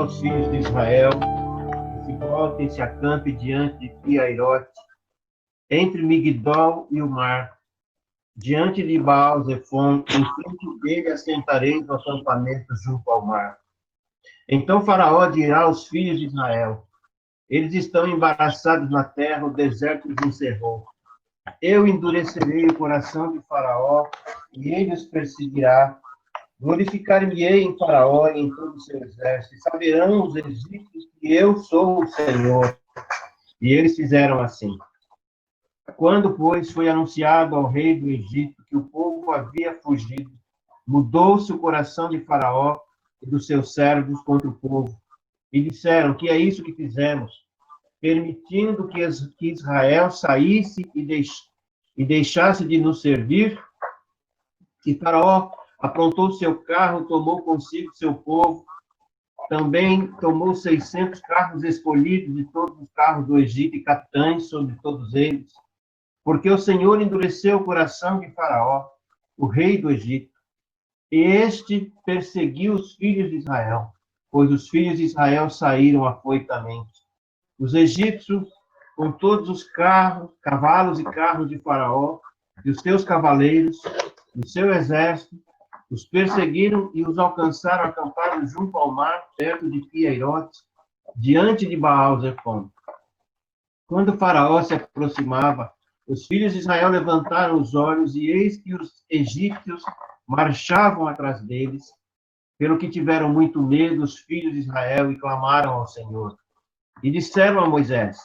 aos filhos de Israel, que se voltem e se acampem diante de Pi-Hahirote, entre Migdol e o mar, diante de Baal-Zefon, em frente dele assentareis no acampamento junto ao mar. Então Faraó dirá aos filhos de Israel: eles estão embaraçados na terra, o deserto os encerrou. Eu endurecerei o coração de Faraó, e ele os perseguirá. Glorificar-me-ei em Faraó e em todo o seu exército, e saberão os egípcios que eu sou o Senhor. E eles fizeram assim. Quando, pois, foi anunciado ao rei do Egito que o povo havia fugido, mudou-se o coração de Faraó e dos seus servos contra o povo. E disseram: que é isso que fizemos? Permitindo que Israel saísse e deixasse de nos servir? E Faraó aprontou seu carro, tomou consigo seu povo, também tomou 600 carros escolhidos de todos os carros do Egito e capitães sobre todos eles, porque o Senhor endureceu o coração de Faraó, o rei do Egito, e este perseguiu os filhos de Israel, pois os filhos de Israel saíram afoitamente. Os egípcios, com todos os carros, cavalos e carros de Faraó, e os seus cavaleiros, o seu exército, os perseguiram e os alcançaram acampados junto ao mar, perto de Pi-Hahirote, diante de Baal-Zefon. Quando Faraó se aproximava, os filhos de Israel levantaram os olhos, e eis que os egípcios marchavam atrás deles, pelo que tiveram muito medo os filhos de Israel e clamaram ao Senhor. E disseram a Moisés: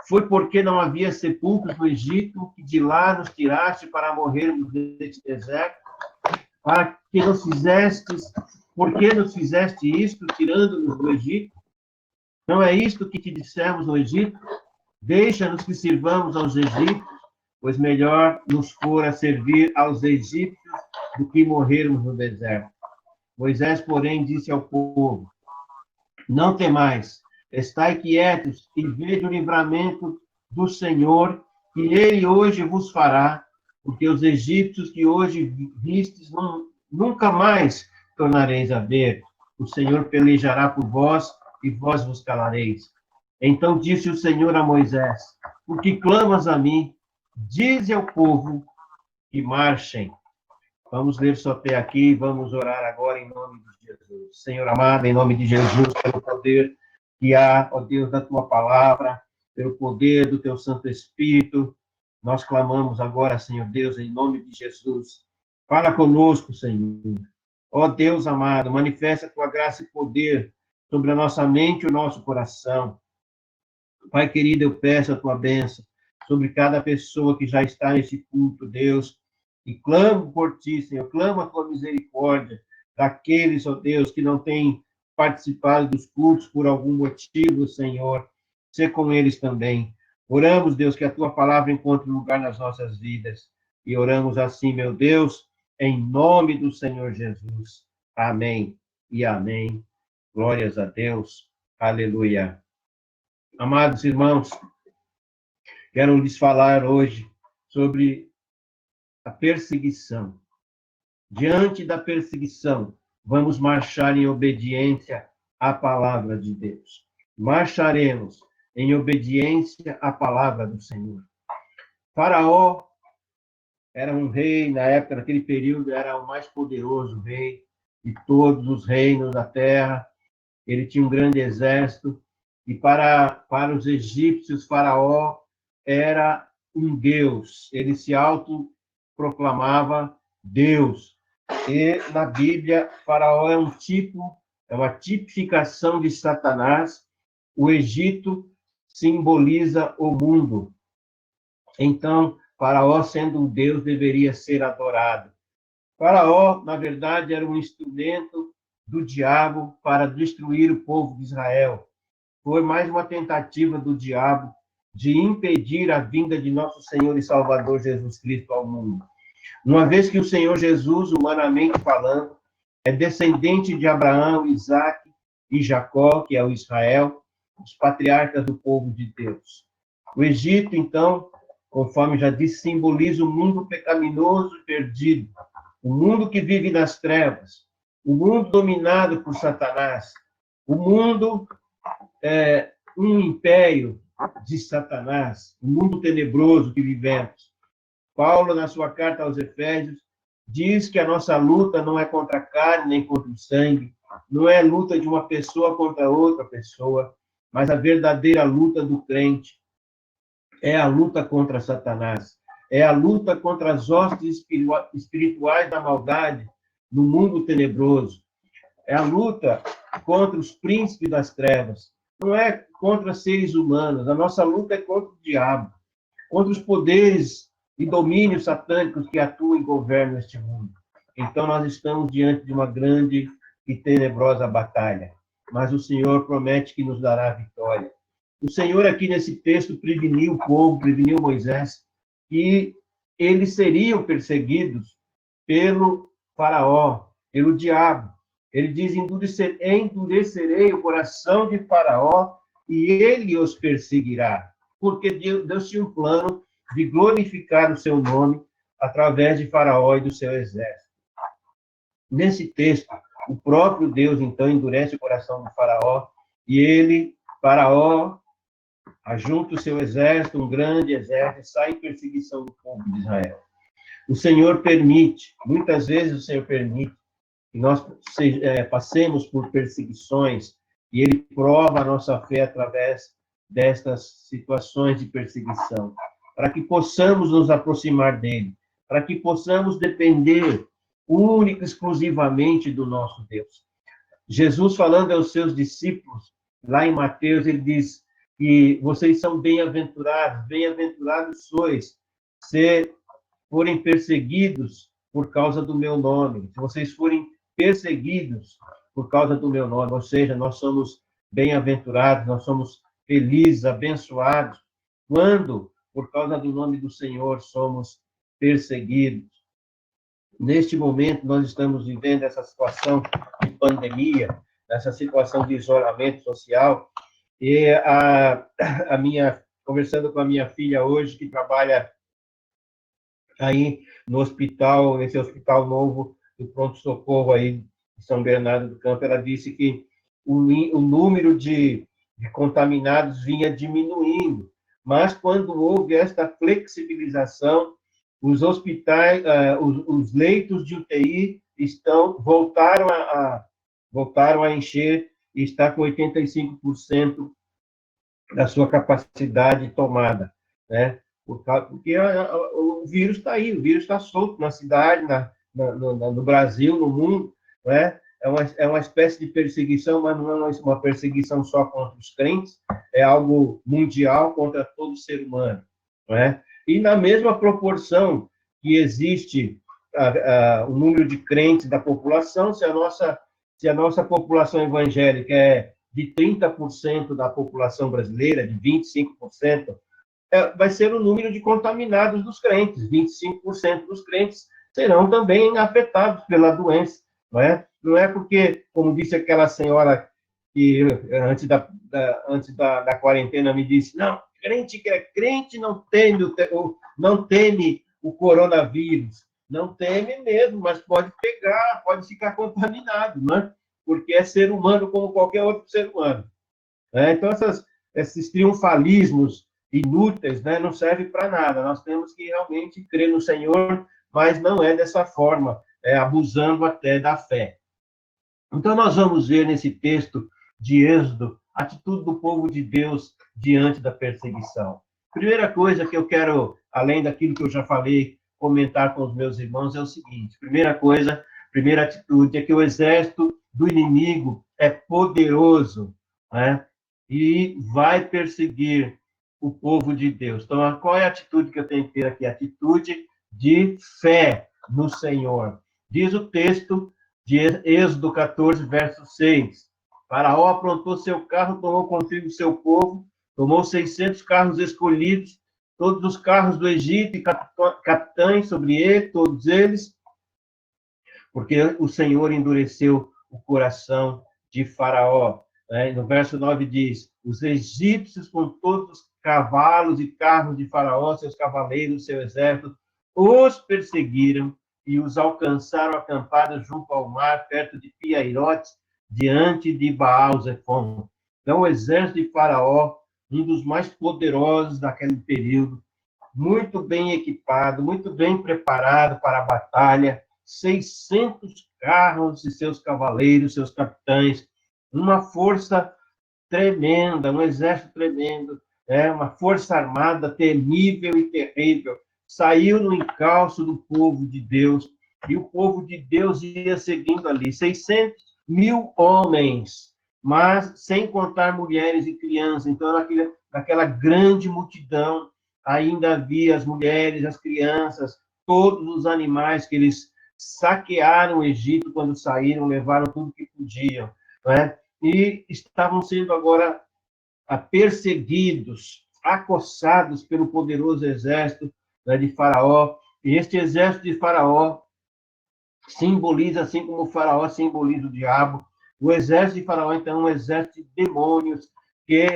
foi porque não havia sepulcros no Egito que de lá nos tiraste para morrermos neste deserto? Para que nos fizestes, por que nos fizeste isto, tirando-nos do Egito? Não é isto que te dissemos no Egito? Deixa-nos que sirvamos aos egípcios, pois melhor nos fora servir aos egípcios do que morrermos no deserto. Moisés, porém, disse ao povo: não temais, estai quietos e vede o livramento do Senhor, que ele hoje vos fará, porque os egípcios que hoje vistes nunca mais tornareis a ver. O Senhor pelejará por vós e vós vos calareis. Então disse o Senhor a Moisés: por que clamas a mim? Dize ao povo que marchem. Vamos ler só até aqui e vamos orar agora em nome de Jesus. Senhor amado, em nome de Jesus, pelo poder que há, ó Deus, da tua palavra, pelo poder do teu Santo Espírito, nós clamamos agora, Senhor Deus, em nome de Jesus. Fala conosco, Senhor. Ó Deus amado, manifesta a tua graça e poder sobre a nossa mente e o nosso coração. Pai querido, eu peço a tua bênção sobre cada pessoa que já está nesse culto, Deus, e clamo por ti, Senhor, clamo a tua misericórdia daqueles, ó Deus, que não têm participado dos cultos por algum motivo, Senhor, sê com eles também. Oramos, Deus, que a tua palavra encontre lugar nas nossas vidas, e oramos assim, meu Deus, em nome do Senhor Jesus. Amém e amém. Glórias a Deus. Aleluia. Amados irmãos, quero lhes falar hoje sobre a perseguição. Diante da perseguição, vamos marchar em obediência à palavra de Deus. Marcharemos em obediência à palavra do Senhor. Faraó era um rei, na época, naquele período, era o mais poderoso rei de todos os reinos da terra. Ele tinha um grande exército. E para os egípcios, Faraó era um deus. Ele se autoproclamava Deus. E na Bíblia, Faraó é uma tipificação de Satanás. O Egito simboliza o mundo. Então, Faraó, sendo um deus, deveria ser adorado. Faraó, na verdade, era um instrumento do diabo para destruir o povo de Israel. Foi mais uma tentativa do diabo de impedir a vinda de nosso Senhor e Salvador Jesus Cristo ao mundo. Uma vez que o Senhor Jesus, humanamente falando, é descendente de Abraão, Isaque e Jacó, que é o Israel, os patriarcas do povo de Deus. O Egito, então, conforme já disse, simboliza o mundo pecaminoso e perdido, o mundo que vive nas trevas, o mundo dominado por Satanás, O mundo é um império de Satanás, um mundo tenebroso que vivemos. Paulo, na sua carta aos Efésios, diz que a nossa luta não é contra a carne nem contra o sangue, não é luta de uma pessoa contra outra pessoa, mas a verdadeira luta do crente é a luta contra Satanás, é a luta contra as hostes espirituais da maldade no mundo tenebroso, é a luta contra os príncipes das trevas, não é contra seres humanos, a nossa luta é contra o diabo, contra os poderes e domínios satânicos que atuam e governam este mundo. Então, nós estamos diante de uma grande e tenebrosa batalha, mas o Senhor promete que nos dará a vitória. O Senhor, aqui nesse texto, preveniu o povo, preveniu Moisés, que eles seriam perseguidos pelo Faraó, pelo diabo. Ele diz: endurecerei o coração de Faraó e ele os perseguirá. Porque Deus tinha um plano de glorificar o seu nome através de Faraó e do seu exército. Nesse texto, o próprio Deus, então, endurece o coração do Faraó e Faraó, ajunta o seu exército, um grande exército, e sai em perseguição do povo de Israel. O Senhor permite, muitas vezes o Senhor permite, que nós passemos por perseguições, e Ele prova a nossa fé através destas situações de perseguição, para que possamos nos aproximar dEle, para que possamos depender única e exclusivamente do nosso Deus. Jesus, falando aos seus discípulos, lá em Mateus, ele diz que vocês são bem-aventurados sois, se forem perseguidos por causa do meu nome, se vocês forem perseguidos por causa do meu nome, ou seja, nós somos bem-aventurados, nós somos felizes, abençoados, quando, por causa do nome do Senhor, somos perseguidos. Neste momento, nós estamos vivendo essa situação de pandemia, essa situação de isolamento social, e conversando com a minha filha hoje, que trabalha aí no hospital, nesse hospital novo do pronto-socorro aí de São Bernardo do Campo, ela disse que o número de contaminados vinha diminuindo, mas quando houve esta flexibilização, os hospitais, os leitos de UTI voltaram a encher e está com 85% da sua capacidade tomada, né? Porque o vírus está aí, o vírus está solto na cidade, no Brasil, no mundo, né? É uma espécie de perseguição, mas não é uma perseguição só contra os crentes, é algo mundial contra todo ser humano, né? E na mesma proporção que existe o número de crentes da população, se a nossa população evangélica é de 30% da população brasileira, de 25%, vai ser o número de contaminados dos crentes. 25% dos crentes serão também afetados pela doença. Não é porque, como disse aquela senhora que antes da quarentena me disse, não, crente que é crente não teme o coronavírus. Não teme mesmo, mas pode pegar, pode ficar contaminado, né? Porque é ser humano como qualquer outro ser humano. Então, esses triunfalismos inúteis, né, não servem para nada. Nós temos que realmente crer no Senhor, mas não é dessa forma, abusando até da fé. Então, nós vamos ver nesse texto de Êxodo a atitude do povo de Deus diante da perseguição. Primeira coisa que eu quero, além daquilo que eu já falei, comentar com os meus irmãos é o seguinte: primeira atitude é que o exército do inimigo é poderoso, né? E vai perseguir o povo de Deus. Então, qual é a atitude que eu tenho que ter aqui? A atitude de fé no Senhor. Diz o texto de Êxodo 14, verso 6. Faraó aprontou seu carro, tomou consigo seu povo, tomou 600 carros escolhidos, todos os carros do Egito e capitães sobre ele, todos eles, porque o Senhor endureceu o coração de Faraó. No verso 9 diz, os egípcios com todos os cavalos e carros de Faraó, seus cavaleiros, seu exército, os perseguiram e os alcançaram acampados junto ao mar, perto de Pi-Hahirote, diante de Baal-Zefon. Então, o exército de Faraó, um dos mais poderosos daquele período, muito bem equipado, muito bem preparado para a batalha, 600 carros e seus cavaleiros, seus capitães, uma força tremenda, um exército tremendo, uma força armada temível e terrível, saiu no encalço do povo de Deus, e o povo de Deus ia seguindo ali, 600.000 homens, mas sem contar mulheres e crianças. Então, naquela grande multidão, ainda havia as mulheres, as crianças, todos os animais que eles saquearam o Egito quando saíram, levaram tudo que podiam, né? E estavam sendo agora perseguidos, acossados pelo poderoso exército, né, de Faraó. E este exército de Faraó simboliza, assim como o Faraó simboliza o diabo, o exército de Faraó, então, é um exército de demônios que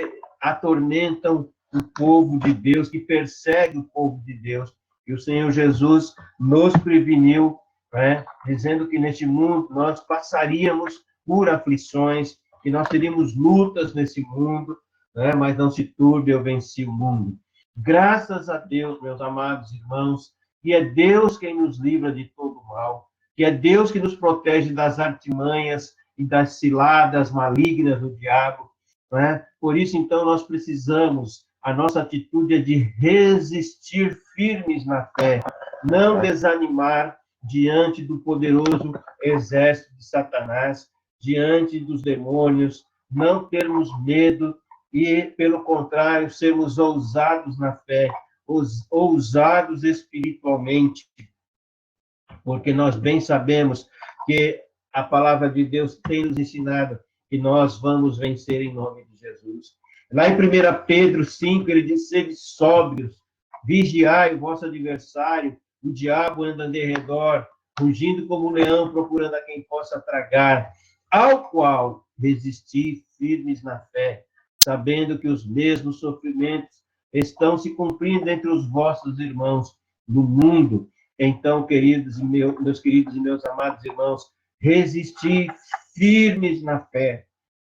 atormentam o povo de Deus, que persegue o povo de Deus. E o Senhor Jesus nos preveniu, né, dizendo que neste mundo nós passaríamos por aflições, que nós teríamos lutas nesse mundo, né, mas não se turbe, eu venci o mundo. Graças a Deus, meus amados irmãos, que é Deus quem nos livra de todo mal, que é Deus que nos protege das artimanhas e das ciladas malignas do diabo, né? Por isso, então, nós precisamos, a nossa atitude é de resistir firmes na fé, não desanimar diante do poderoso exército de Satanás, diante dos demônios, não termos medo e, pelo contrário, sermos ousados na fé, ousados espiritualmente, porque nós bem sabemos que a palavra de Deus tem nos ensinado que nós vamos vencer em nome de Jesus. Lá em 1 Pedro 5, ele diz: sede sóbrios, vigiai o vosso adversário, o diabo anda de redor, rugindo como um leão, procurando a quem possa tragar, ao qual resistir firmes na fé, sabendo que os mesmos sofrimentos estão se cumprindo entre os vossos irmãos no mundo. Então, queridos meus queridos e meus amados irmãos, resistir firmes na fé.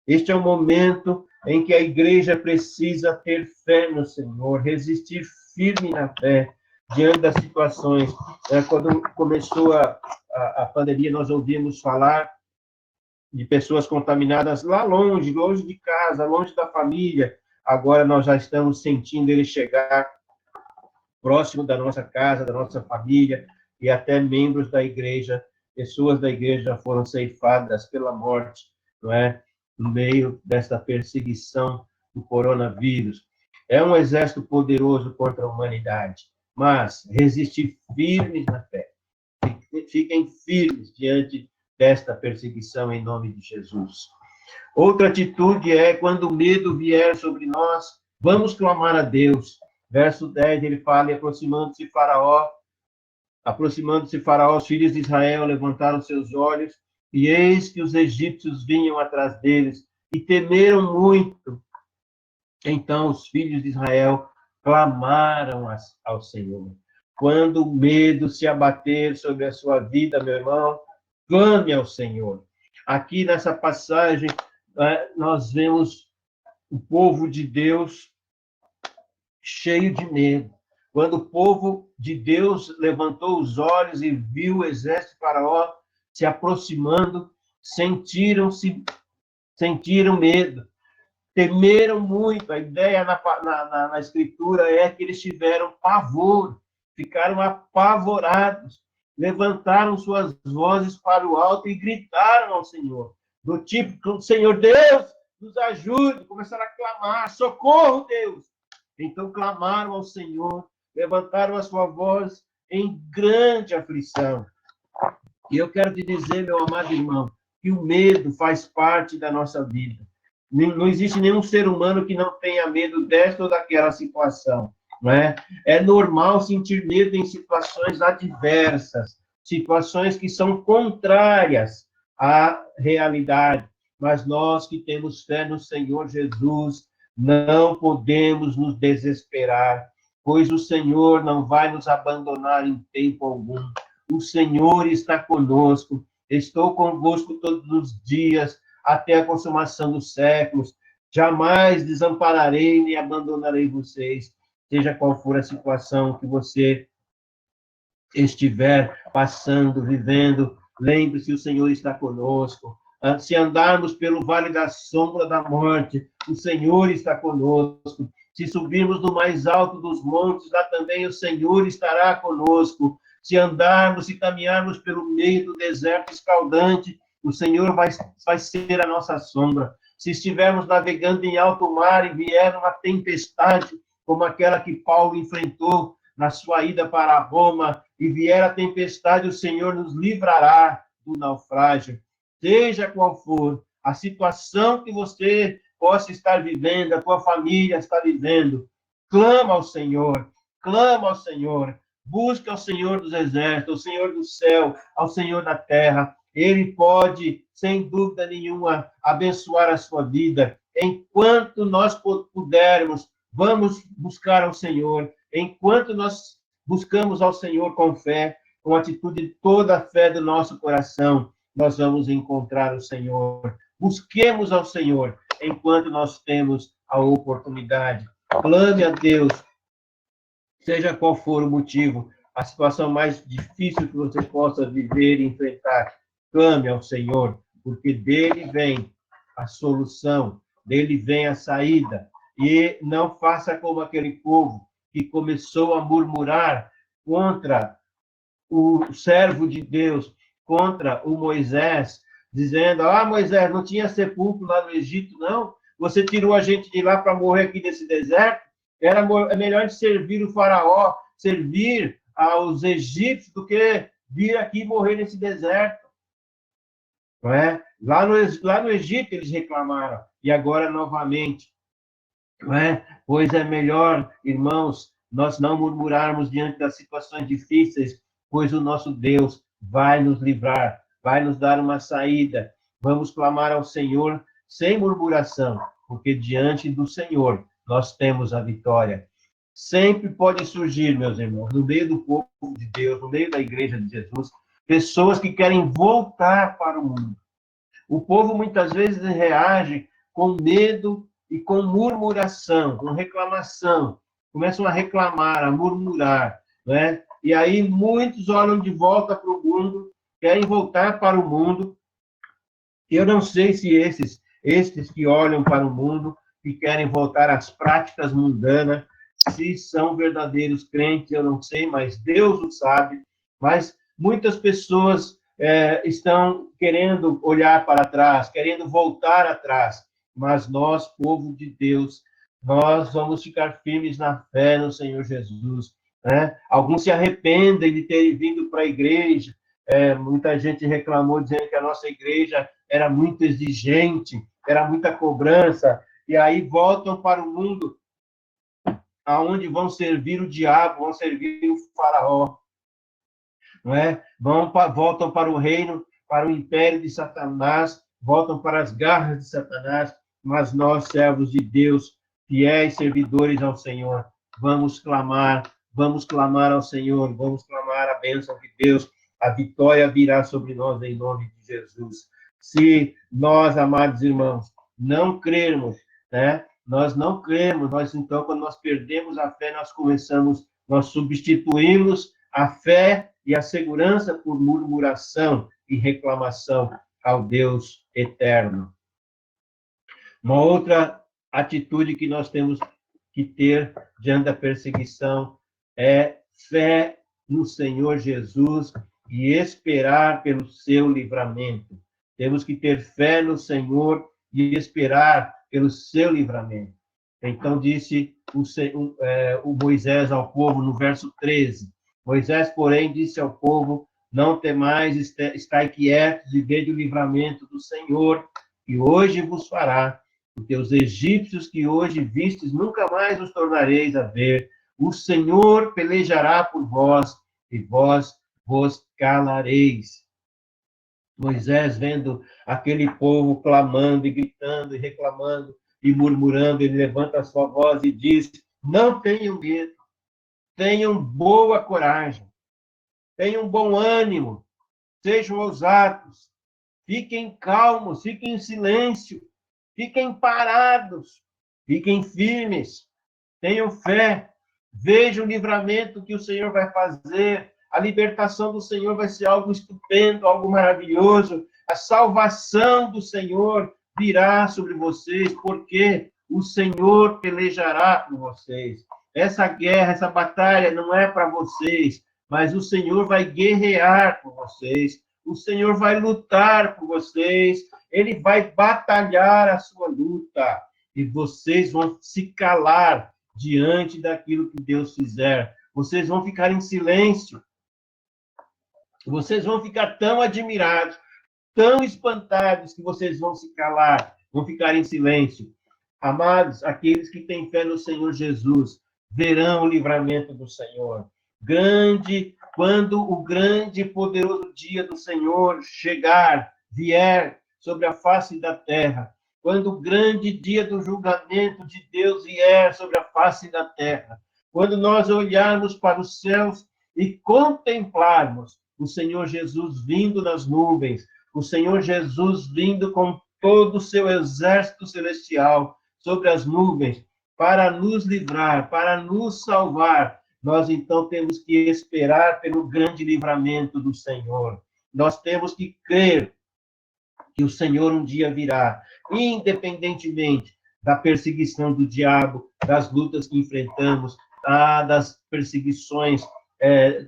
Este é o momento em que a igreja precisa ter fé no Senhor, resistir firme na fé diante das situações. Quando começou a pandemia, nós ouvimos falar de pessoas contaminadas lá longe, longe de casa, longe da família. Agora nós já estamos sentindo ele chegar próximo da nossa casa, da nossa família, e até membros da igreja, pessoas da igreja já foram ceifadas pela morte, não é? No meio desta perseguição do coronavírus. É um exército poderoso contra a humanidade, mas resistir firmes na fé. Fiquem firmes diante desta perseguição em nome de Jesus. Outra atitude é, quando o medo vier sobre nós, vamos clamar a Deus. Verso 10, ele fala: e aproximando-se Faraó, os filhos de Israel levantaram seus olhos, e eis que os egípcios vinham atrás deles, e temeram muito. Então os filhos de Israel clamaram ao Senhor. Quando o medo se abater sobre a sua vida, meu irmão, clame ao Senhor. Aqui nessa passagem, nós vemos o povo de Deus cheio de medo. Quando o povo de Deus levantou os olhos e viu o exército de Faraó se aproximando, sentiram medo, temeram muito. A ideia na Escritura é que eles tiveram pavor, ficaram apavorados, levantaram suas vozes para o alto e gritaram ao Senhor, do tipo: Senhor Deus, nos ajude. Começaram a clamar: socorro, Deus. Então clamaram ao Senhor, levantaram a sua voz em grande aflição. E eu quero te dizer, meu amado irmão, que o medo faz parte da nossa vida. Não existe nenhum ser humano que não tenha medo desta ou daquela situação, não é? É normal sentir medo em situações adversas, situações que são contrárias à realidade. Mas nós que temos fé no Senhor Jesus, não podemos nos desesperar, pois o Senhor não vai nos abandonar em tempo algum. O Senhor está conosco. Estou convosco todos os dias, até a consumação dos séculos. Jamais desampararei nem abandonarei vocês, seja qual for a situação que você estiver passando, vivendo. Lembre-se, o Senhor está conosco. Se andarmos pelo vale da sombra da morte, o Senhor está conosco. Se subirmos no mais alto dos montes, lá também o Senhor estará conosco. Se andarmos e caminharmos pelo meio do deserto escaldante, o Senhor vai ser a nossa sombra. Se estivermos navegando em alto mar e vier uma tempestade, como aquela que Paulo enfrentou na sua ida para Roma, e vier a tempestade, o Senhor nos livrará do naufrágio. Seja qual for a situação que você possa estar vivendo, a tua família está vivendo, clama ao Senhor, busca ao Senhor dos exércitos, ao Senhor do céu, ao Senhor da terra. Ele pode, sem dúvida nenhuma, abençoar a sua vida. Enquanto nós pudermos, vamos buscar ao Senhor. Enquanto nós buscamos ao Senhor com fé, com atitude de toda a fé do nosso coração, nós vamos encontrar o Senhor. Busquemos ao Senhor enquanto nós temos a oportunidade. Clame a Deus, seja qual for o motivo, a situação mais difícil que você possa viver e enfrentar. Clame ao Senhor, porque dele vem a solução, dele vem a saída. E não faça como aquele povo que começou a murmurar contra o servo de Deus, contra o Moisés, dizendo: Moisés, não tinha sepulcro lá no Egito, não? Você tirou a gente de lá para morrer aqui nesse deserto? Era melhor servir o faraó, servir aos egípcios, do que vir aqui morrer nesse deserto. Não é? Lá no Egito eles reclamaram, e agora novamente. Não é? Pois é melhor, irmãos, nós não murmurarmos diante das situações difíceis, pois o nosso Deus vai nos livrar, vai nos dar uma saída. Vamos clamar ao Senhor sem murmuração, porque diante do Senhor nós temos a vitória. Sempre pode surgir, meus irmãos, no meio do povo de Deus, no meio da igreja de Jesus, pessoas que querem voltar para o mundo. O povo muitas vezes reage com medo e com murmuração, com reclamação. Começam a reclamar, a murmurar, né? E aí muitos olham de volta para o mundo, querem voltar para o mundo. Eu não sei se estes que olham para o mundo, que querem voltar às práticas mundanas, se são verdadeiros crentes, eu não sei, mas Deus o sabe. Mas muitas pessoas estão querendo olhar para trás, querendo voltar atrás. Mas nós, povo de Deus, nós vamos ficar firmes na fé no Senhor Jesus. Né? Alguns se arrependem de terem vindo para a igreja. Muita gente reclamou, dizendo que a nossa igreja era muito exigente, era muita cobrança, e aí voltam para o mundo, aonde vão servir o diabo, vão servir o faraó. Não é? Voltam para o reino, para o império de Satanás, voltam para as garras de Satanás, mas nós, servos de Deus, fiéis servidores ao Senhor, vamos clamar ao Senhor, vamos clamar a bênção de Deus, a vitória virá sobre nós em nome de Jesus. Se nós, amados irmãos, não crermos, né? Nós não cremos, então, quando nós perdemos a fé, nós substituímos a fé e a segurança por murmuração e reclamação ao Deus eterno. Uma outra atitude que nós temos que ter diante da perseguição é fé no Senhor Jesus e esperar pelo seu livramento. Temos que ter fé no Senhor e esperar pelo seu livramento. Então disse o Moisés ao povo no verso 13. Moisés, porém, disse ao povo: não temais, estai quietos e vede o livramento do Senhor, que hoje vos fará, porque os egípcios que hoje vistes, nunca mais os tornareis a ver. O Senhor pelejará por vós, e vós vos calareis. Moisés, vendo aquele povo clamando e gritando e reclamando e murmurando, ele levanta a sua voz e diz: não tenham medo, tenham boa coragem, tenham bom ânimo, sejam ousados, Fiquem calmos, fiquem em silêncio, fiquem parados, fiquem firmes, tenham fé, vejam o livramento que o Senhor vai fazer, a libertação do Senhor vai ser algo estupendo, algo maravilhoso, a salvação do Senhor virá sobre vocês, porque o Senhor pelejará por vocês. Essa guerra, essa batalha não é para vocês, mas o Senhor vai guerrear por vocês, o Senhor vai lutar por vocês, ele vai batalhar a sua luta, e vocês vão se calar diante daquilo que Deus fizer. Vocês vão ficar em silêncio. Vocês vão ficar tão admirados, tão espantados, que vocês vão se calar, vão ficar em silêncio. Amados, aqueles que têm fé no Senhor Jesus, verão o livramento do Senhor. Quando o grande e poderoso dia do Senhor chegar, vier sobre a face da terra, quando o grande dia do julgamento de Deus vier sobre a face da terra, quando nós olharmos para os céus e contemplarmos o Senhor Jesus vindo nas nuvens, o Senhor Jesus vindo com todo o seu exército celestial sobre as nuvens, para nos livrar, para nos salvar, nós então temos que esperar pelo grande livramento do Senhor. Nós temos que crer que o Senhor um dia virá, independentemente da perseguição do diabo, das lutas que enfrentamos, das perseguições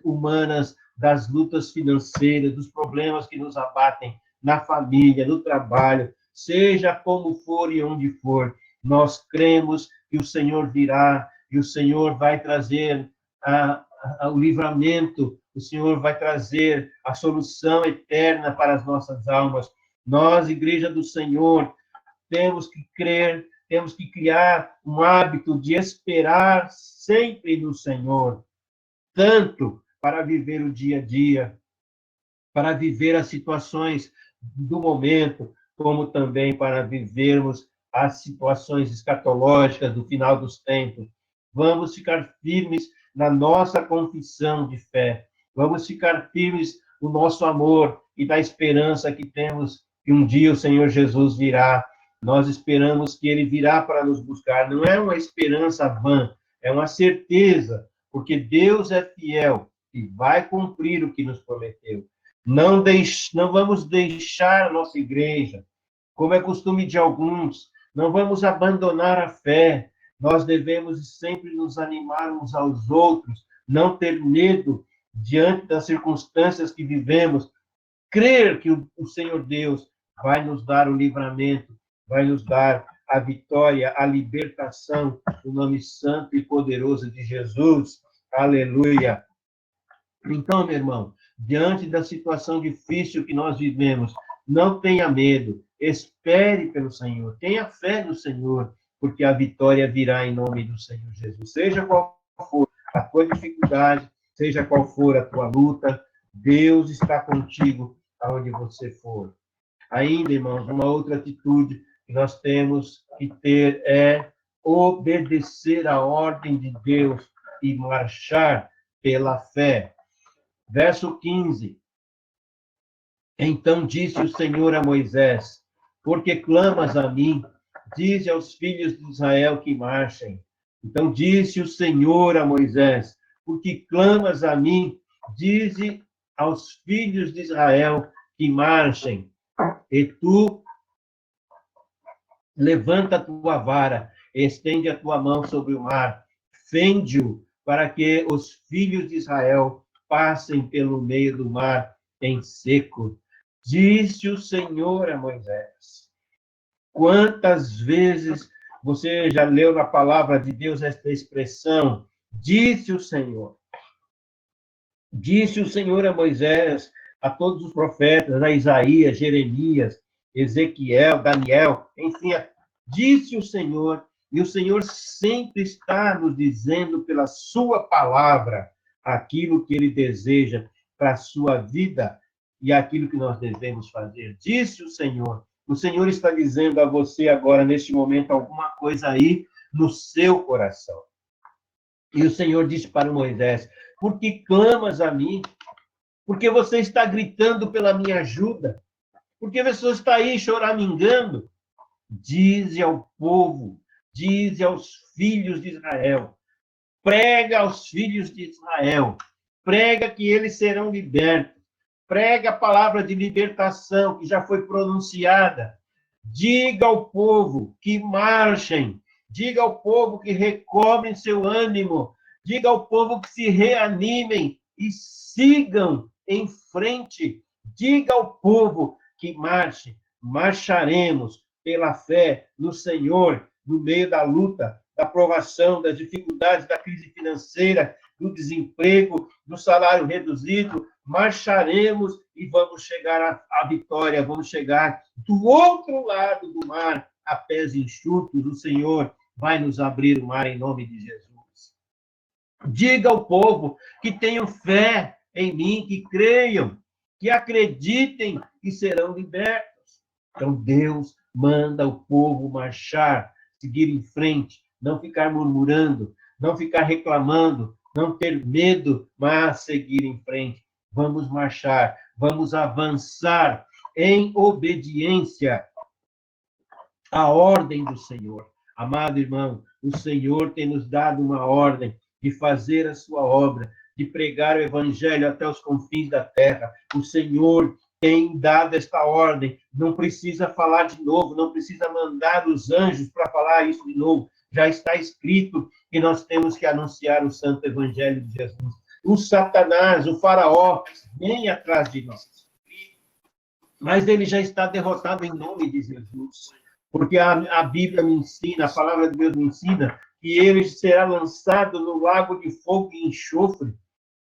humanas, das lutas financeiras, dos problemas que nos abatem na família, no trabalho, seja como for e onde for, nós cremos que o Senhor virá, e o Senhor vai trazer o livramento, o Senhor vai trazer a solução eterna para as nossas almas. Nós, Igreja do Senhor, temos que crer, temos que criar um hábito de esperar sempre no Senhor, tanto para viver o dia a dia, para viver as situações do momento, como também para vivermos as situações escatológicas do final dos tempos. Vamos ficar firmes na nossa confissão de fé. Vamos ficar firmes no nosso amor e da esperança que temos que um dia o Senhor Jesus virá. Nós esperamos que ele virá para nos buscar. Não é uma esperança vã, é uma certeza, porque Deus é fiel e vai cumprir o que nos prometeu. Não vamos deixar a nossa igreja, como é costume de alguns, não vamos abandonar a fé. Nós devemos sempre nos animar uns aos outros, não ter medo diante das circunstâncias que vivemos, crer que o Senhor Deus vai nos dar o livramento, vai nos dar a vitória, a libertação, no nome santo e poderoso de Jesus. Aleluia. Então, meu irmão, diante da situação difícil que nós vivemos, não tenha medo, espere pelo Senhor, tenha fé no Senhor, porque a vitória virá em nome do Senhor Jesus. Seja qual for a tua dificuldade, seja qual for a tua luta, Deus está contigo aonde você for. Ainda, irmãos, uma outra atitude que nós temos que ter é obedecer à ordem de Deus e marchar pela fé. Verso 15. Então disse o Senhor a Moisés: porque clamas a mim? Dize aos filhos de Israel que marchem. Então disse o Senhor a Moisés: porque clamas a mim? Dize aos filhos de Israel que marchem. E tu levanta a tua vara, estende a tua mão sobre o mar, fende-o, para que os filhos de Israel passem pelo meio do mar em seco. Disse o Senhor a Moisés. Quantas vezes você já leu na palavra de Deus esta expressão? Disse o Senhor. Disse o Senhor a Moisés, a todos os profetas, a Isaías, Jeremias, Ezequiel, Daniel, enfim, disse o Senhor, e o Senhor sempre está nos dizendo pela sua palavra aquilo que ele deseja para a sua vida e aquilo que nós devemos fazer. Disse o Senhor está dizendo a você agora, neste momento, alguma coisa aí no seu coração. E o Senhor disse para Moisés: por que clamas a mim? Porque você está gritando pela minha ajuda. Porque a pessoa está aí choramingando. Dize ao povo, dize aos filhos de Israel, prega aos filhos de Israel, prega que eles serão libertos, prega a palavra de libertação que já foi pronunciada. Diga ao povo que marchem, diga ao povo que recobrem seu ânimo, diga ao povo que se reanimem e sigam em frente. Diga ao povo que marche, marcharemos pela fé no Senhor, no meio da luta, da provação, das dificuldades, da crise financeira, do desemprego, do salário reduzido, marcharemos e vamos chegar à vitória, vamos chegar do outro lado do mar, a pés enxutos. O Senhor vai nos abrir o mar em nome de Jesus. Diga ao povo que tenham fé em mim, que creiam, que acreditem e serão libertos. Então, Deus manda o povo marchar, seguir em frente, não ficar murmurando, não ficar reclamando, não ter medo, mas seguir em frente. Vamos marchar, vamos avançar em obediência à ordem do Senhor. Amado irmão, o Senhor tem nos dado uma ordem de fazer a sua obra, de pregar o evangelho até os confins da terra. O Senhor tem dado esta ordem. Não precisa falar de novo, não precisa mandar os anjos para falar isso de novo. Já está escrito que nós temos que anunciar o santo evangelho de Jesus. O Satanás, o faraó, vem atrás de nós. Mas ele já está derrotado em nome de Jesus. Porque a Bíblia me ensina, a palavra de Deus me ensina, que ele será lançado no lago de fogo e enxofre.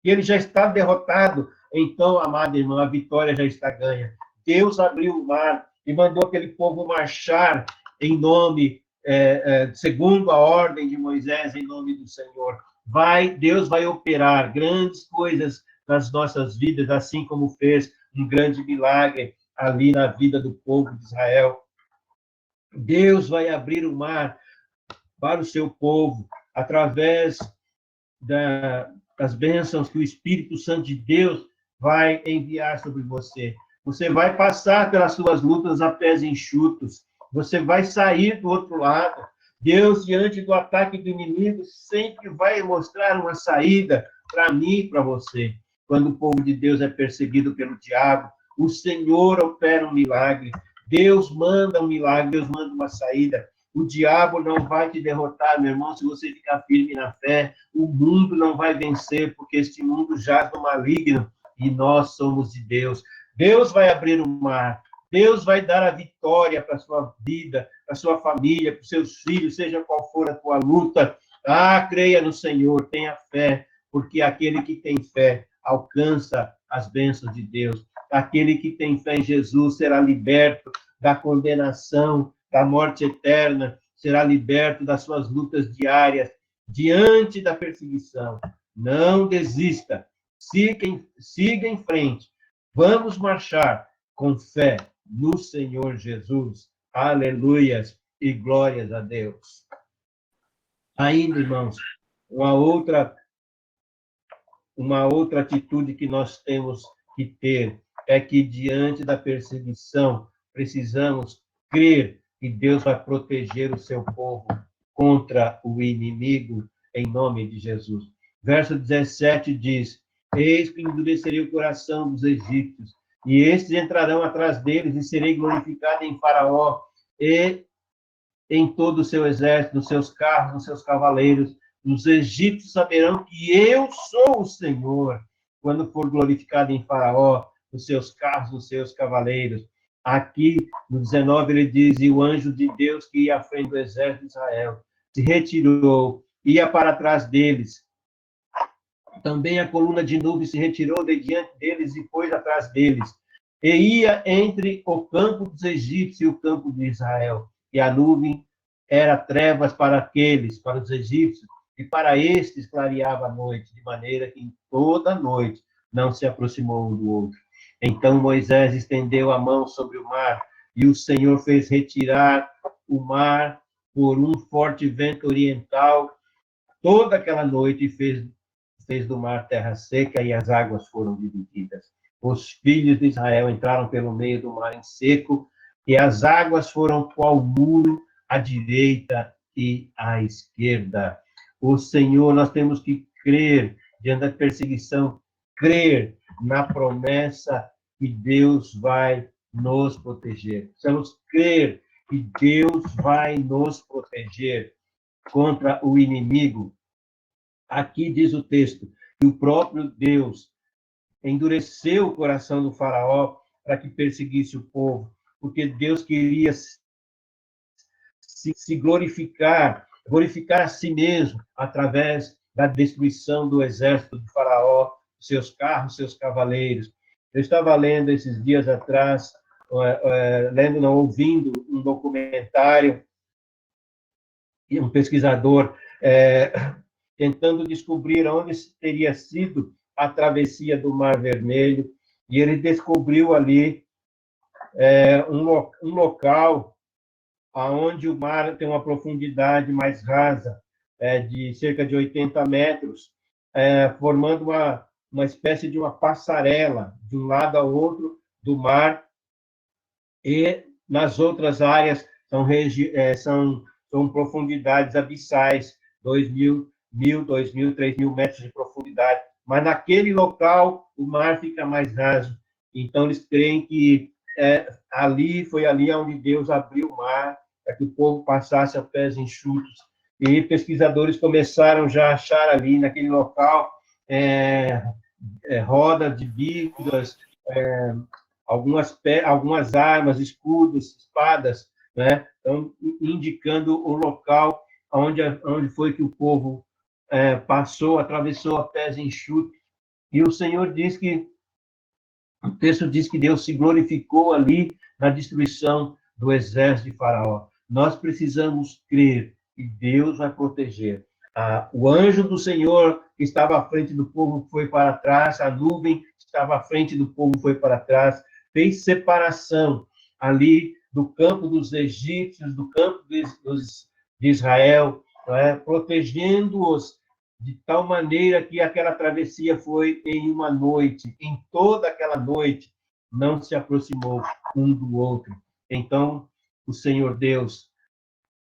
E ele já está derrotado. Então, amado irmão, a vitória já está ganha. Deus abriu o mar e mandou aquele povo marchar em nome, segundo a ordem de Moisés, em nome do Senhor. Deus vai operar grandes coisas nas nossas vidas, assim como fez um grande milagre ali na vida do povo de Israel. Deus vai abrir o mar para o seu povo, através das bênçãos que o Espírito Santo de Deus vai enviar sobre você. Você vai passar pelas suas lutas a pés enxutos. Você vai sair do outro lado. Deus, diante do ataque do inimigo, sempre vai mostrar uma saída para mim e para você. Quando o povo de Deus é perseguido pelo diabo, o Senhor opera um milagre. Deus manda um milagre, Deus manda uma saída. O diabo não vai te derrotar, meu irmão, se você ficar firme na fé. O mundo não vai vencer, porque este mundo jaz no maligno e nós somos de Deus. Deus vai abrir o mar. Deus vai dar a vitória para a sua vida, para a sua família, para os seus filhos, seja qual for a tua luta. Creia no Senhor, tenha fé, porque aquele que tem fé alcança as bênçãos de Deus. Aquele que tem fé em Jesus será liberto da condenação, da morte eterna, será liberto das suas lutas diárias, diante da perseguição. Não desista, siga em frente. Vamos marchar com fé no Senhor Jesus. Aleluias e glórias a Deus. Ainda, irmãos, uma outra atitude que nós temos que ter é que, diante da perseguição, precisamos crer que Deus vai proteger o seu povo contra o inimigo, em nome de Jesus. Verso 17 diz: Eis que endurecerei o coração dos egípcios, e estes entrarão atrás deles, e serei glorificado em Faraó, e em todo o seu exército, nos seus carros, nos seus cavaleiros. Os egípcios saberão que eu sou o Senhor, quando for glorificado em Faraó, nos seus carros, nos seus cavaleiros. Aqui, no 19, ele diz: E o anjo de Deus que ia à frente do exército de Israel se retirou, ia para trás deles. Também a coluna de nuvem se retirou de diante deles e foi atrás deles. E ia entre o campo dos egípcios e o campo de Israel. E a nuvem era trevas para aqueles, para os egípcios, e para estes clareava a noite, de maneira que em toda a noite não se aproximou um do outro. Então Moisés estendeu a mão sobre o mar, e o Senhor fez retirar o mar por um forte vento oriental toda aquela noite, e fez do mar terra seca, e as águas foram divididas. os filhos de Israel entraram pelo meio do mar em seco, e as águas foram qual muro à direita e à esquerda. O Senhor, nós temos que crer diante da perseguição, crer na promessa que Deus vai nos proteger. Precisamos crer que Deus vai nos proteger contra o inimigo. Aqui diz o texto que o próprio Deus endureceu o coração do faraó para que perseguisse o povo, porque Deus queria se glorificar a si mesmo através da destruição do exército do faraó, seus carros, seus cavaleiros. Eu estava lendo esses dias atrás, ouvindo um documentário, e um pesquisador tentando descobrir onde teria sido a travessia do Mar Vermelho, e ele descobriu ali um local onde o mar tem uma profundidade mais rasa, de cerca de 80 metros, formando uma espécie de uma passarela de um lado ao outro do mar, e nas outras áreas são profundidades abissais, 2.000, 1.000, 2.000, 3.000 metros de profundidade. Mas naquele local o mar fica mais raso. Então eles creem que foi ali onde Deus abriu o mar para que o povo passasse a pés enxutos. E pesquisadores começaram já a achar ali naquele local rodas de vigas, algumas armas, escudos, espadas, né? Então, indicando o local onde foi que o povo atravessou a pés enxutos. E o Senhor diz que, o texto diz que Deus se glorificou ali na destruição do exército de Faraó. Nós precisamos crer que Deus vai proteger. O anjo do Senhor que estava à frente do povo foi para trás, a nuvem que estava à frente do povo foi para trás, fez separação ali do campo dos egípcios, do campo de Israel, protegendo-os de tal maneira que aquela travessia foi em uma noite. Em toda aquela noite, não se aproximou um do outro. Então, o Senhor Deus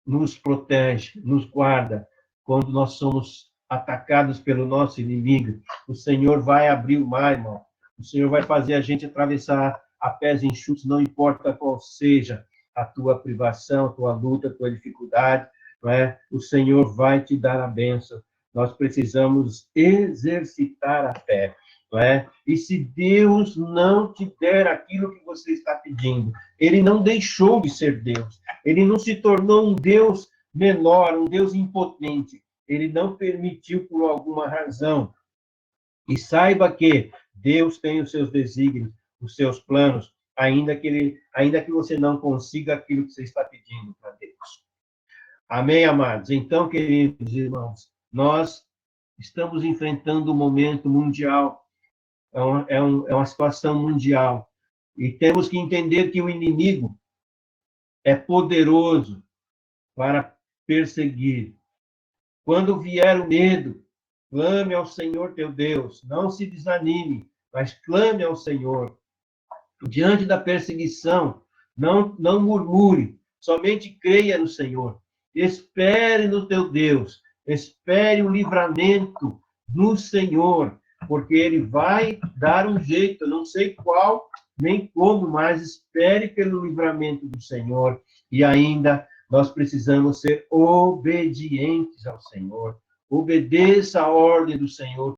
nos protege, nos guarda quando nós somos atacados pelo nosso inimigo. O Senhor vai abrir o mar, irmão. O Senhor vai fazer a gente atravessar a pés enxutos, não importa qual seja a tua privação, a tua luta, a tua dificuldade, não é? O Senhor vai te dar a bênção. Nós precisamos exercitar a fé, não é? E se Deus não te der aquilo que você está pedindo, Ele não deixou de ser Deus. Ele não se tornou um Deus menor, um Deus impotente. Ele não permitiu por alguma razão. E saiba que Deus tem os seus desígnios, os seus planos, ainda que você não consiga aquilo que você está pedindo para Deus. Amém, amados? Então, queridos irmãos, nós estamos enfrentando um momento mundial, é uma situação mundial, e temos que entender que o inimigo é poderoso para perseguir. Quando vier o medo, clame ao Senhor teu Deus, não se desanime, mas clame ao Senhor. Diante da perseguição, não murmure, somente creia no Senhor. Espere no teu Deus, espere o livramento do Senhor, porque Ele vai dar um jeito, eu não sei qual, nem como, mas espere pelo livramento do Senhor. E ainda, nós precisamos ser obedientes ao Senhor. Obedeça a ordem do Senhor.